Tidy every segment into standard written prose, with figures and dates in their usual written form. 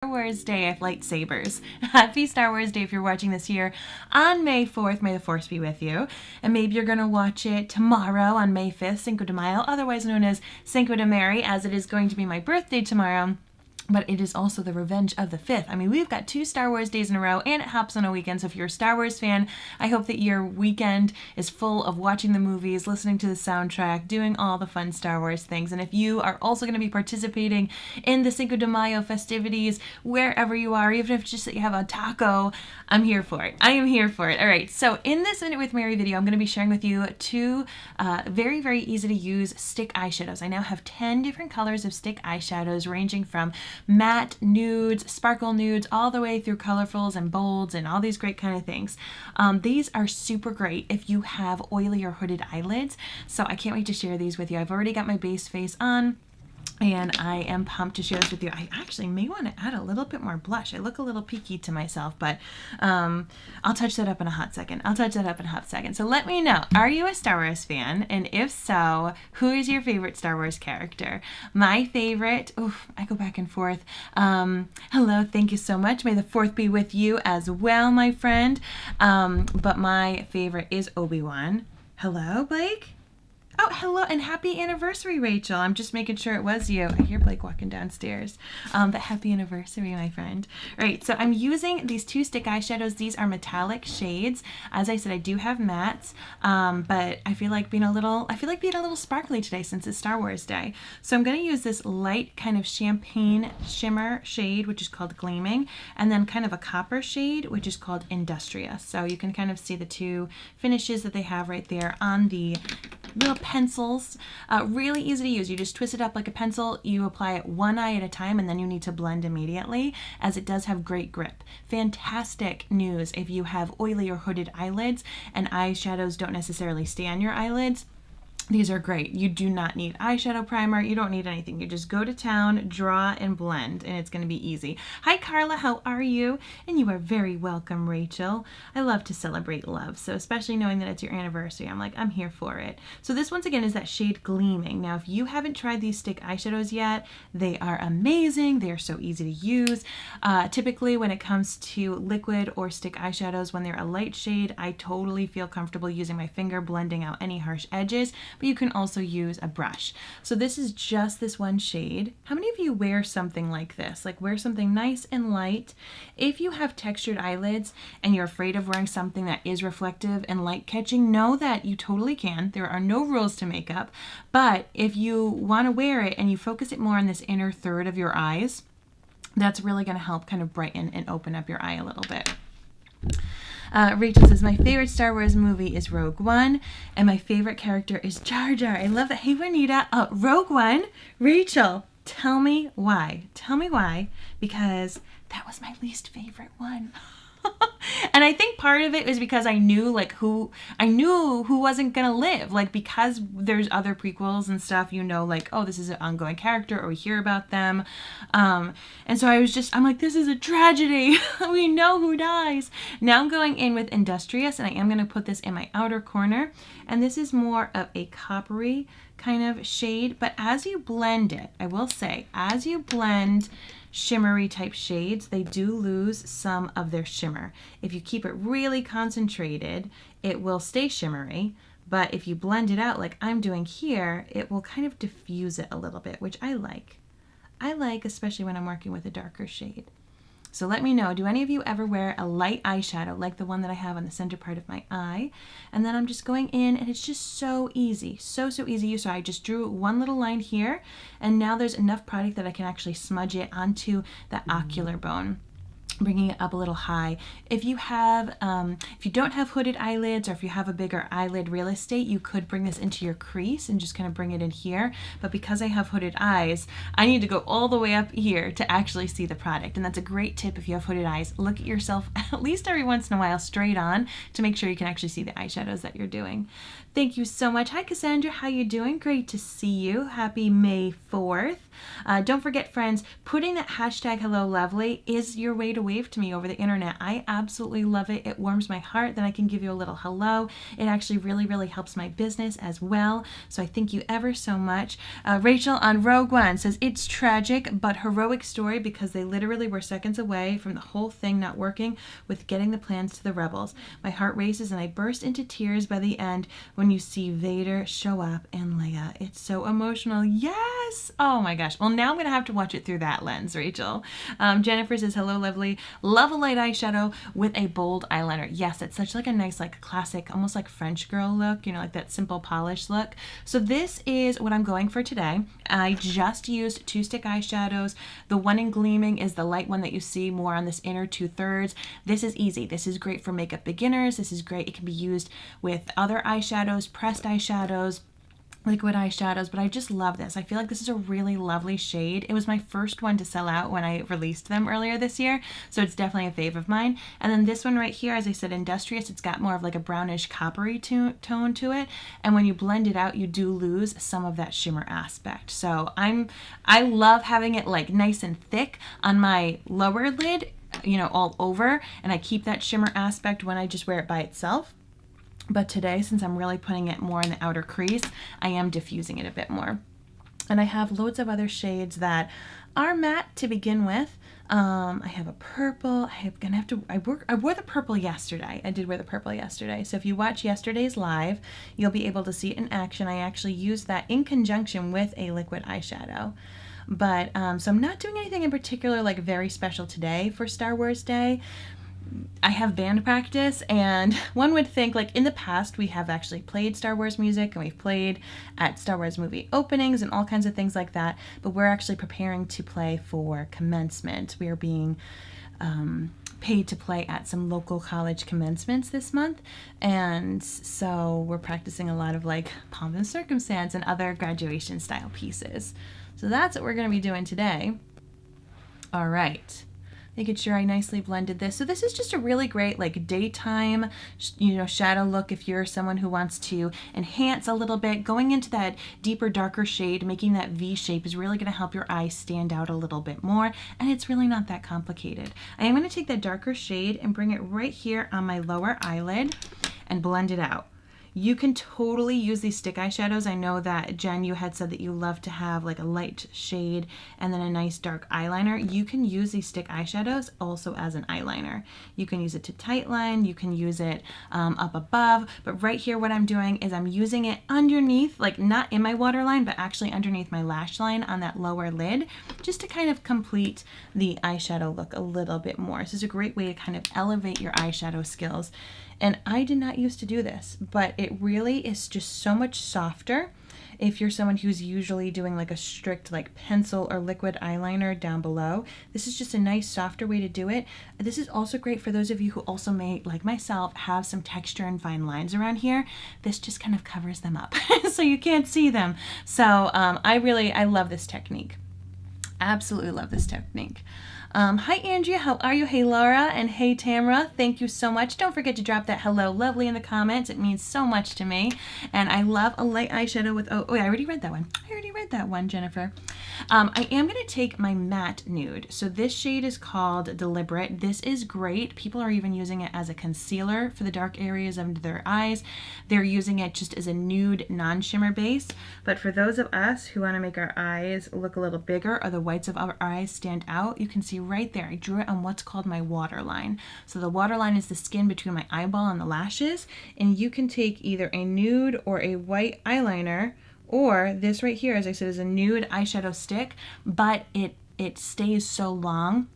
Wars Day of lightsabers. Happy Star Wars Day if you're watching this here on May 4th. May the Force be with you. And maybe you're going to watch it tomorrow on May 5th, Cinco de Mayo, otherwise known as Cinco de Mary, as it is going to be my birthday tomorrow. But it is also the Revenge of the 5th. I mean, we've got 2 Star Wars days in a row, and it happens on a weekend. So if you're a Star Wars fan, I hope that your weekend is full of watching the movies, listening to the soundtrack, doing all the fun Star Wars things. And if you are also going to be participating in the Cinco de Mayo festivities, wherever you are, even if it's just that you have a taco, I'm here for it. I am here for it. All right, so in this Minute with Mary video, I'm going to be sharing with you 2 very, very easy to use stick eyeshadows. I now have 10 different colors of stick eyeshadows ranging from matte, nudes, sparkle nudes, all the way through colorfuls and bolds and all these great kind of things. These are super great if you have oily or hooded eyelids, so I can't wait to share these with you. I've already got my base face on, and I am pumped to share this with you. I actually may want to add a little bit more blush. I look a little peaky to myself, but I'll touch that up in a hot second. So let me know, are you a Star Wars fan? And if so, who is your favorite Star Wars character? My favorite, I go back and forth. Hello, thank you so much. May the 4th be with you as well, my friend. But my favorite is Obi-Wan. Hello, Blake? Oh, hello, and happy anniversary, Rachel. I'm just making sure it was you. I hear Blake walking downstairs. But happy anniversary, my friend. All right, so I'm using these 2 stick eyeshadows. These are metallic shades. As I said, I do have mattes, but I feel like being a little sparkly today since it's Star Wars Day. So I'm going to use this light kind of champagne shimmer shade, which is called Gleaming, and then kind of a copper shade, which is called Industrious. So you can kind of see the 2 finishes that they have right there on the little pencils. Really easy to use. You just twist it up like a pencil. You apply it one eye at a time, and then you need to blend immediately, as it does have great grip. Fantastic news if you have oily or hooded eyelids and eyeshadows don't necessarily stay on your eyelids. These are great. You do not need eyeshadow primer. You don't need anything. You just go to town, draw, and blend, and it's going to be easy. Hi, Carla. How are you? And you are very welcome, Rachel. I love to celebrate love, so especially knowing that it's your anniversary, I'm here for it. So this, once again, is that shade Gleaming. Now, if you haven't tried these stick eyeshadows yet, they are amazing. They are so easy to use. Typically, when it comes to liquid or stick eyeshadows, when they're a light shade, I totally feel comfortable using my finger, blending out any harsh edges, but you can also use a brush. So this is just this one shade. How many of you wear something like this? Like, wear something nice and light? If you have textured eyelids and you're afraid of wearing something that is reflective and light catching, know that you totally can. There are no rules to makeup, but if you want to wear it and you focus it more on this inner third of your eyes, that's really going to help kind of brighten and open up your eye a little bit. Rachel says, my favorite Star Wars movie is Rogue One, and my favorite character is Jar Jar. I love that. Hey, Juanita, Rogue One. Rachel, tell me why. Tell me why, because that was my least favorite one. And I think part of it is because I knew who wasn't gonna live, because there's other prequels and stuff, oh, this is an ongoing character, or we hear about them, and so I'm like, this is a tragedy. We know who dies. Now I'm going in with Industrious, and I am gonna put this in my outer corner, and this is more of a coppery kind of shade, but as you blend it, I will say, as you blend shimmery type shades, they do lose some of their shimmer. If you keep it really concentrated, it will stay shimmery, but if you blend it out like I'm doing here, it will kind of diffuse it a little bit, which I like. Especially when I'm working with a darker shade. So let me know, do any of you ever wear a light eyeshadow like the one that I have on the center part of my eye? And then I'm just going in, and it's just so easy, so easy. So I just drew one little line here, and now there's enough product that I can actually smudge it onto the ocular bone, bringing it up a little high. If you don't have hooded eyelids, or if you have a bigger eyelid real estate, you could bring this into your crease and just kind of bring it in here. But because I have hooded eyes, I need to go all the way up here to actually see the product. And that's a great tip if you have hooded eyes. Look at yourself at least every once in a while straight on to make sure you can actually see the eyeshadows that you're doing. Thank you so much. Hi, Cassandra. How you doing? Great to see you. Happy May 4th. Don't forget, friends, putting that hashtag Hello Lovely is your way to wave to me over the internet. I absolutely love it. It warms my heart. Then I can give you a little hello. It actually really, really helps my business as well. So I thank you ever so much. Rachel on Rogue One says, it's tragic but heroic story because they literally were seconds away from the whole thing not working with getting the plans to the rebels. My heart races and I burst into tears by the end when you see Vader show up and Leia. It's so emotional. Yes! Oh my gosh. Well, now I'm going to have to watch it through that lens, Rachel. Jennifer says, hello, lovely. Love a light eyeshadow with a bold eyeliner. Yes, it's such like a nice, like classic, almost like French girl look, you know, like that simple polish look. So this is what I'm going for today. I just used 2 stick eyeshadows. The one in Gleaming is the light one that you see more on this inner 2/3. This is easy. This is great for makeup beginners. This is great. It can be used with other eyeshadows, pressed eyeshadows, liquid eyeshadows, but I just love this. I feel like this is a really lovely shade. It was my first one to sell out when I released them earlier this year, so it's definitely a fave of mine. And then this one right here, as I said, Industrious, it's got more of like a brownish coppery tone to it, and when you blend it out, you do lose some of that shimmer aspect. So I love having it like nice and thick on my lower lid, you know, all over, and I keep that shimmer aspect when I just wear it by itself. But today, since I'm really putting it more in the outer crease, I am diffusing it a bit more. And I have loads of other shades that are matte to begin with. I have a purple. I wore the purple yesterday. I did wear the purple yesterday. So if you watch yesterday's live, you'll be able to see it in action. I actually used that in conjunction with a liquid eyeshadow. But so I'm not doing anything in particular like very special today for Star Wars Day. I have band practice, and one would think like in the past we have actually played Star Wars music and we've played at Star Wars movie openings and all kinds of things like that, but we're actually preparing to play for commencement. We are being paid to play at some local college commencements this month, and so we're practicing a lot of like Pomp and Circumstance and other graduation style pieces. So that's what we're going to be doing today. All right. Making sure I nicely blended this. So this is just a really great like daytime, you know, shadow look if you're someone who wants to enhance a little bit. Going into that deeper, darker shade, making that V shape is really going to help your eyes stand out a little bit more, and it's really not that complicated. I am going to take that darker shade and bring it right here on my lower eyelid and blend it out. You can totally use these stick eyeshadows. I know that Jen, you had said that you love to have like a light shade and then a nice dark eyeliner. You can use these stick eyeshadows also as an eyeliner. You can use it to tightline, you can use it up above, but right here what I'm doing is I'm using it underneath, like not in my waterline, but actually underneath my lash line on that lower lid, just to kind of complete the eyeshadow look a little bit more. So this is a great way to kind of elevate your eyeshadow skills. And I did not used to do this, but it really is just so much softer if you're someone who's usually doing like a strict like pencil or liquid eyeliner down below. This is just a nice softer way to do it. This is also great for those of you who also may, like myself, have some texture and fine lines around here. This just kind of covers them up so you can't see them. So I love this technique. Absolutely love this technique. Hi Andrea, how are you? Hey Laura, and hey Tamara, thank you so much. Don't forget to drop that hello lovely in the comments. It means so much to me. And I love a light eyeshadow with, oh, I already read that one. I already read that one, Jennifer. I am going to take my matte nude. So this shade is called Deliberate. This is great. People are even using it as a concealer for the dark areas under their eyes. They're using it just as a nude non-shimmer base. But for those of us who want to make our eyes look a little bigger or the whites of our eyes stand out, you can see right there, I drew it on what's called my waterline. So the waterline is the skin between my eyeball and the lashes, and you can take either a nude or a white eyeliner, or this right here, as I said, is a nude eyeshadow stick, but it stays so long.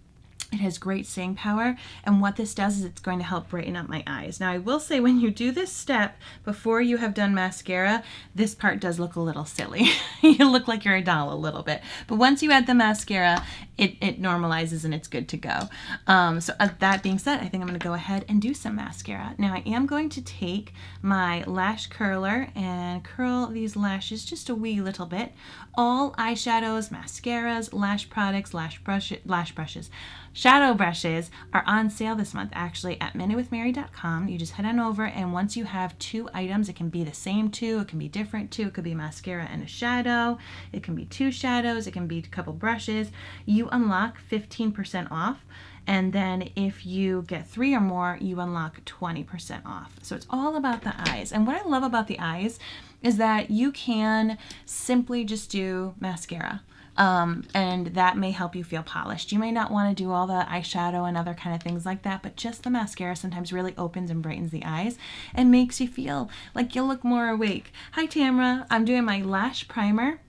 It has great staying power, and what this does is it's going to help brighten up my eyes. Now I will say, when you do this step before you have done mascara, this part does look a little silly. You look like you're a doll a little bit, but once you add the mascara, it normalizes and it's good to go. So that being said, I think I'm going to go ahead and do some mascara. Now I am going to take my lash curler and curl these lashes just a wee little bit. All eyeshadows, mascaras, lash products, lash brushes, shadow brushes are on sale this month actually at MinuteWithMary.com. You just head on over, and once you have 2 items, it can be the same 2, it can be different 2, it could be a mascara and a shadow, it can be 2 shadows, it can be a couple brushes. You unlock 15% off. And then if you get 3 or more, you unlock 20% off. So it's all about the eyes. And what I love about the eyes is that you can simply just do mascara. And that may help you feel polished. You may not want to do all the eyeshadow and other kind of things like that, but just the mascara sometimes really opens and brightens the eyes and makes you feel like you look more awake. Hi Tamra, I'm doing my lash primer.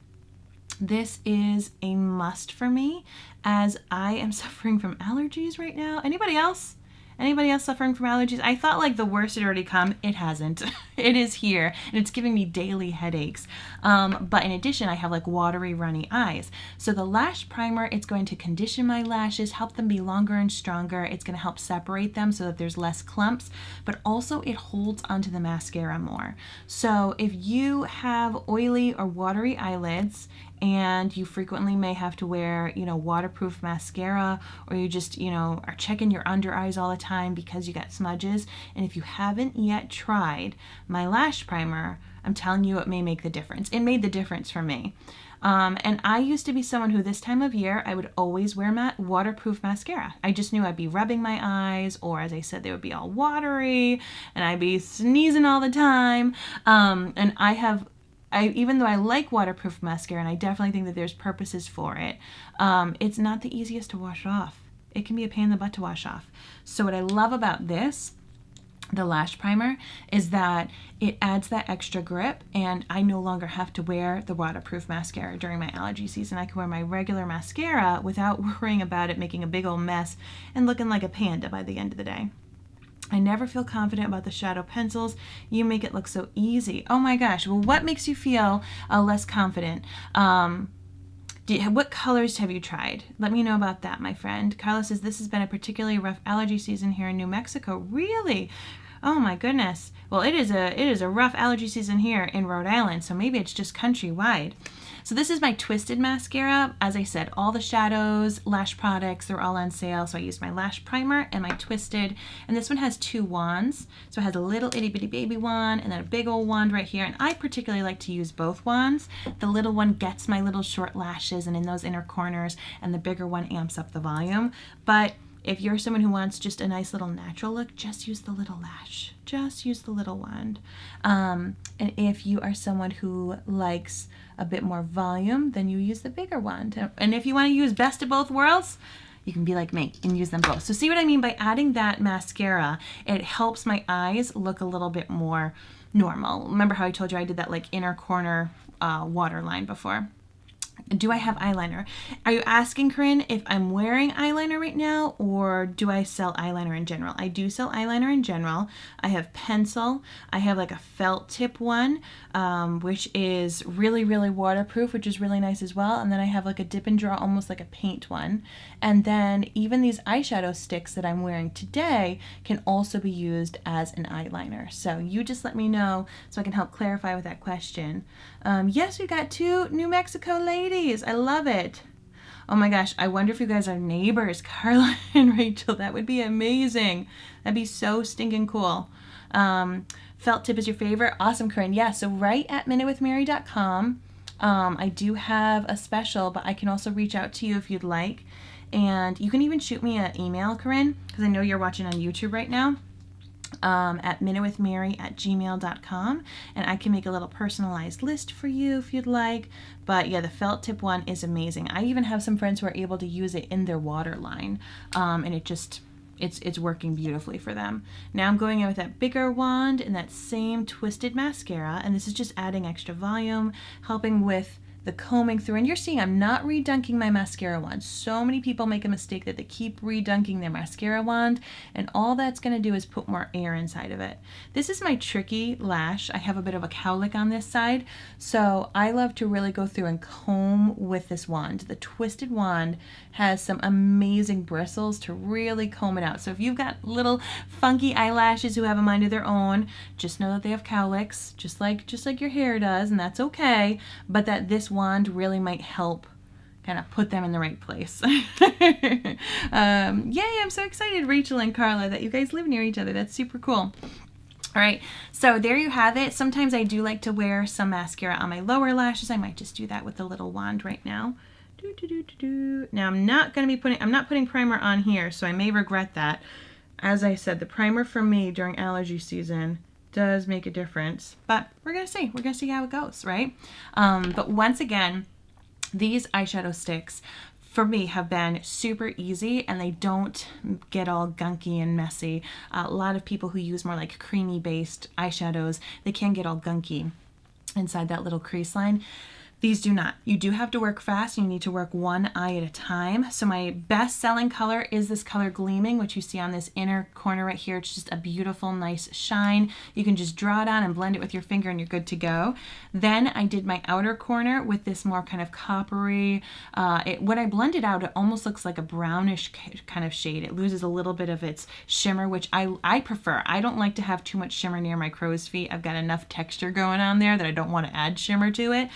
This is a must for me as I am suffering from allergies right now. Anybody else? Anybody else suffering from allergies? I thought like the worst had already come. It hasn't. It is here, and it's giving me daily headaches. But in addition, I have like watery, runny eyes. So the lash primer, it's going to condition my lashes, help them be longer and stronger. It's going to help separate them so that there's less clumps, but also it holds onto the mascara more. So if you have oily or watery eyelids, and you frequently may have to wear, waterproof mascara, or you just, are checking your under eyes all the time because you got smudges. And if you haven't yet tried my lash primer, I'm telling you, it may make the difference. It made the difference for me. And I used to be someone who this time of year, I would always wear waterproof mascara. I just knew I'd be rubbing my eyes, or as I said, they would be all watery, and I'd be sneezing all the time. And even though I like waterproof mascara, and I definitely think that there's purposes for it, it's not the easiest to wash off. It can be a pain in the butt to wash off. So what I love about this, the lash primer, is that it adds that extra grip, and I no longer have to wear the waterproof mascara during my allergy season. I can wear my regular mascara without worrying about it making a big old mess and looking like a panda by the end of the day. I never feel confident about the shadow pencils. You make it look so easy. Oh my gosh. Well, what makes you feel less confident? What colors have you tried? Let me know about that, my friend. Carla says, this has been a particularly rough allergy season here in New Mexico. Really? Oh my goodness. Well, it is a rough allergy season here in Rhode Island, so maybe it's just countrywide. So this is my Twisted mascara. As I said, all the shadows, lash products, they're all on sale. So I used my lash primer and my Twisted. And this one has 2 wands. So it has a little itty bitty baby wand and then a big old wand right here. And I particularly like to use both wands. The little one gets my little short lashes and in those inner corners, and the bigger one amps up the volume. But if you're someone who wants just a nice little natural look, just use the little lash. Just use the little wand. And if you are someone who likes a bit more volume, then you use the bigger wand. And if you want to use best of both worlds, you can be like me and use them both. So see what I mean by adding that mascara? It helps my eyes look a little bit more normal. Remember how I told you I did that like inner corner waterline before? Do I have eyeliner? Are you asking, Corinne, if I'm wearing eyeliner right now, or do I sell eyeliner in general? I do sell eyeliner in general. I have pencil. I have like a felt tip one, which is really, really waterproof, which is really nice as well. And then I have like a dip and draw, almost like a paint one. And then even these eyeshadow sticks that I'm wearing today can also be used as an eyeliner. So you just let me know so I can help clarify with that question. Yes, we got 2 New Mexico ladies. I love it. Oh my gosh, I wonder if you guys are neighbors, Carla and Rachel. That would be amazing. That'd be so stinking cool. Felt tip is your favorite? Awesome, Corinne. Yeah, so right at MinuteWithMary.com, I do have a special, but I can also reach out to you if you'd like. And you can even shoot me an email, Corinne, because I know you're watching on YouTube right now. At MinuteWithMary@gmail.com, and I can make a little personalized list for you if you'd like. But yeah, the felt tip one is amazing. I even have some friends who are able to use it in their waterline, and it's working beautifully for them. Now I'm going in with that bigger wand and that same Twisted mascara, and this is just adding extra volume, helping with the combing through. And you're seeing I'm not redunking my mascara wand. So many people make a mistake that they keep redunking their mascara wand, and all that's going to do is put more air inside of it. This is my tricky lash. I have a bit of a cowlick on this side, so I love to really go through and comb with this wand. The Twisted wand has some amazing bristles to really comb it out. So if you've got little funky eyelashes who have a mind of their own, just know that they have cowlicks, just like your hair does, and that's okay, but that this wand really might help kind of put them in the right place. Yay, I'm so excited, Rachel and Carla, that you guys live near each other. That's super cool. All right, so there you have it. Sometimes I do like to wear some mascara on my lower lashes. I might just do that with the little wand right now. Now I'm not putting primer on here, so I may regret that. As I said, the primer for me during allergy season does make a difference, but we're gonna see how it goes, right? But once again, these eyeshadow sticks for me have been super easy, and they don't get all gunky and messy. A lot of people who use more like creamy based eyeshadows, they can get all gunky inside that little crease line. These do not. You do have to work fast. You need to work one eye at a time. So my best selling color is this color Gleaming, which you see on this inner corner right here. It's just a beautiful, nice shine. You can just draw it on and blend it with your finger and you're good to go. Then I did my outer corner with this more kind of coppery, when I blend it out, it almost looks like a brownish kind of shade. It loses a little bit of its shimmer, which I prefer. I don't like to have too much shimmer near my crow's feet. I've got enough texture going on there that I don't want to add shimmer to it.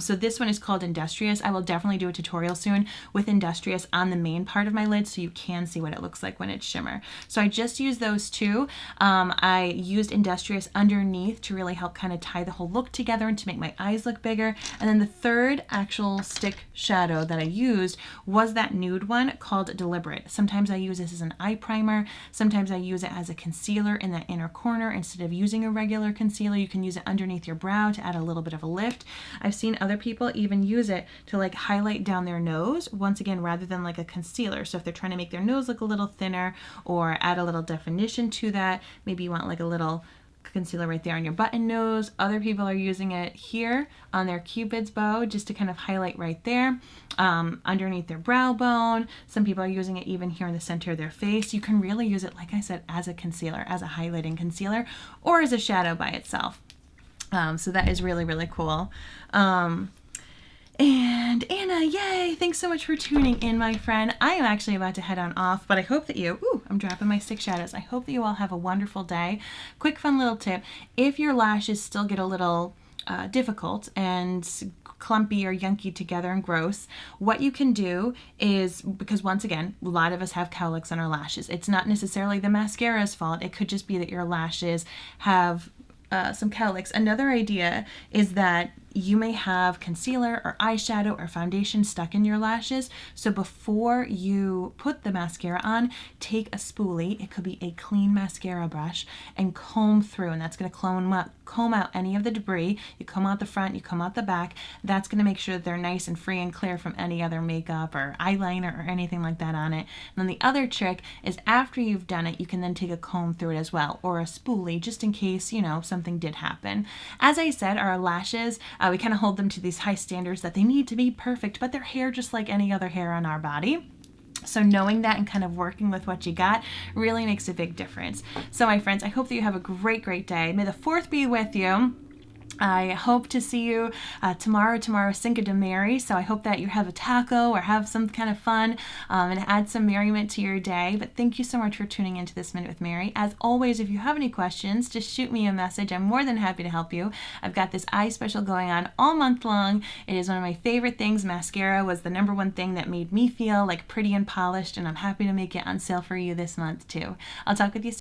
So this one is called Industrious. I will definitely do a tutorial soon with Industrious on the main part of my lid so you can see what it looks like when it's shimmer. So I just used those two. I used Industrious underneath to really help kind of tie the whole look together and to make my eyes look bigger. And then the third actual stick shadow that I used was that nude one called Deliberate. Sometimes I use this as an eye primer. Sometimes I use it as a concealer in that inner corner. Instead of using a regular concealer, you can use it underneath your brow to add a little bit of a lift. I've seen other people even use it to like highlight down their nose, once again, rather than like a concealer. So if they're trying to make their nose look a little thinner or add a little definition to that, maybe you want like a little concealer right there on your button nose. Other people are using it here on their Cupid's bow just to kind of highlight right there, underneath their brow bone. Some people are using it even here in the center of their face. You can really use it, like I said, as a concealer, as a highlighting concealer, or as a shadow by itself. So that is really, really cool. And Anna, yay! Thanks so much for tuning in, my friend. I am actually about to head on off, but I hope that I'm dropping my stick shadows. I hope that you all have a wonderful day. Quick, fun little tip. If your lashes still get a little difficult and clumpy or yunky together and gross, what you can do is, because once again, a lot of us have cowlicks on our lashes. It's not necessarily the mascara's fault. It could just be that your lashes have some cowlicks. Another idea is that you may have concealer or eyeshadow or foundation stuck in your lashes. So before you put the mascara on, take a spoolie, it could be a clean mascara brush, and comb through, and that's going to comb out any of the debris. You comb out the front, you comb out the back. That's going to make sure that they're nice and free and clear from any other makeup or eyeliner or anything like that on it. And then the other trick is after you've done it, you can then take a comb through it as well, or a spoolie, just in case, something did happen. As I said, our lashes, we kind of hold them to these high standards that they need to be perfect, but they're hair just like any other hair on our body. So knowing that and kind of working with what you got really makes a big difference. So my friends, I hope that you have a great, great day. May the 4th be with you. I hope to see you tomorrow, Cinco de Mary. So I hope that you have a taco or have some kind of fun and add some merriment to your day. But thank you so much for tuning into this Minute with Mary. As always, if you have any questions, just shoot me a message. I'm more than happy to help you. I've got this eye special going on all month long. It is one of my favorite things. Mascara was the #1 thing that made me feel like pretty and polished, and I'm happy to make it on sale for you this month too. I'll talk with you soon.